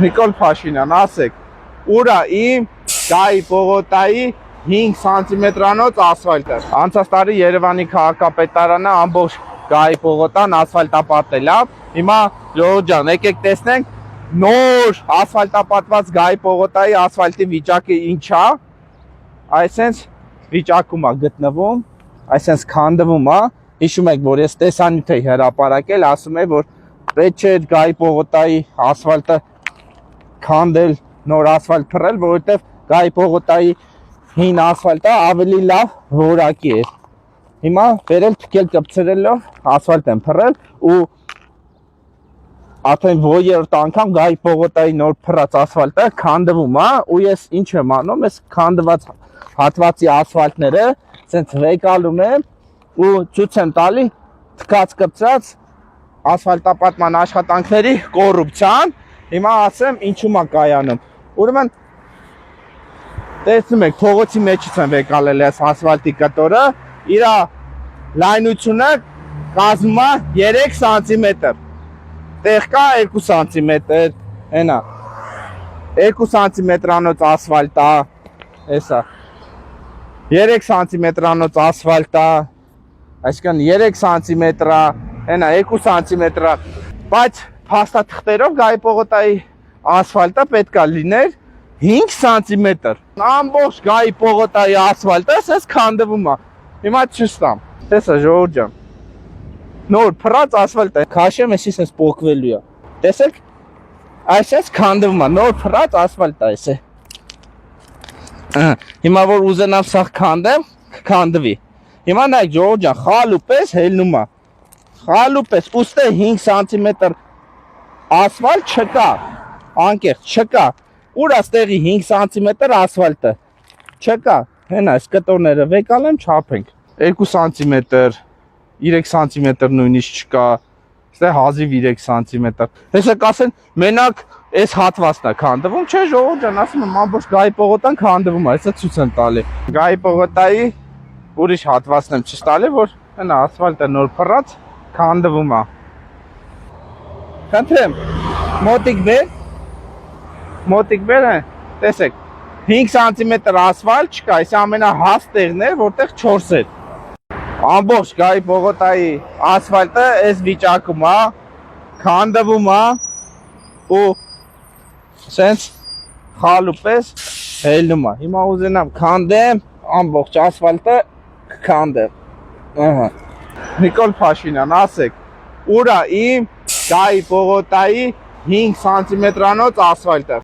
Նիկոլ Փաշինյան, ասեք, ուրա իմ Գայի պողոտայի 5 սանտիմետրանոց ասֆալտը։ Անցած տարի Երևանի քաղաքապետարանը ամբողջ Գայի պողոտան ասֆալտապատել է։ Հիմա ժողովուրդ ջան, եկեք տեսնենք նոր ասֆալտապատված Գայի պողոտայի ասֆալտի վիճակը ինչ է։ Այսենց վիճակում է գտնվում, այսենց քանդվում է։ Հիշում եք, որ ես տեսանյութ էի հրապարակել, ասում եմ, որ պետք չէ Գայի պողոտայի ասֆալտը քանդել, նոր ասֆալտ փռել, որովհետև Գայի պողոտայի հին ասֆալտը ավելի լավ որակի էր։ Հիմա վերել թքել կպցրելով ասֆալտ են փռել ու արդեն որերորդ անգամ Գայի պողոտայի նոր փռած ասֆալտը քանդվում է ու ես ինչ եմ անում, ես քանդված հատվածի ասֆալտները ցենց վեկալում եմ ու ցույց եմ տալի թքած կպցրած ասֆալտապատման աշխատանքների կոռուպցիան։ Հիմա ասեմ ինչու՞մ է կայանում։ Ուրեմն տեսնում եք, փողոցի մեջից են վեկալել այս ասֆալտի կտորը, իր լայնությունը կազմում է 3 սանտիմետր, տեղ կա 2 սանտիմետր, հենա, 2 սանտիմետրանոց ասվալտ է, հեսա, 3 սանտիմետրանոց ասվալտ է, այսքան 3 սանտիմետր է, հենա, 2 սանտիմետր է, բայց փաստաթղթերով Գայի պողոտայի ասվալտը պետք է լիներ 5 սանտիմետր, ամբողջ Գայի պողոտայի ասվալտը սես քանդվում է, հիմա չստամ, տեսա ժողովուրդ ջան, նոր փռած ասվալտ է, քաշեմ էսի սես պոկվելու է, տեսեք, այսպես քանդվում է, նոր փռած ասվալտ է էսե, հիմա որ ուզենամ սաղ քանդեմ, քանդվի, հիմա նայք ժողովուրդ ջան, խալու պես հելնում է, խալու պես, ուստե 5 սանտիմետր ասվալտ չկա, անկեղծ չկա, ուր աստեղի 5 սանտիմետր ասվալտը, չկա, հենա, այս կտորները վեկալեմ չապենք, 2 սանտիմետր, 3 սանտիմետր նույնիսկ չկա, ստեղ հազիվ 3 սանտիմետր, հեսը կասեն, մենակ այս հատվածն է քանդվում, չէ ժողովուրդ ջան, ասում եմ, ամբողջ Գայի պողոտան քանդվում է, այսա ցույց եմ տալի, Գայի պողոտայի ուրիշ հատվածն եմ ցույց տալի, որ հենա ասվալտը նոր փռած քանդվում է, խնդրեմ, մոտիկ բեր է, տեսեք, 5 սանտիմետր ասվալտ չկա, այս ամենահաս տեղն էր, որտեղ 4 էր, ամբողջ Գայի պողոտայի ասվալտը այս վիճակում է, քանդվում է ու սենց խալու պես հելնում է, հիմա ուզենամ քանդեմ, ամբողջ ասվալտը քանդեմ, Նիկոլ Փաշինյան, ասեք, ուրա իմ Գայի պողոտայի 5 սանտիմետրանոց ասվալտը։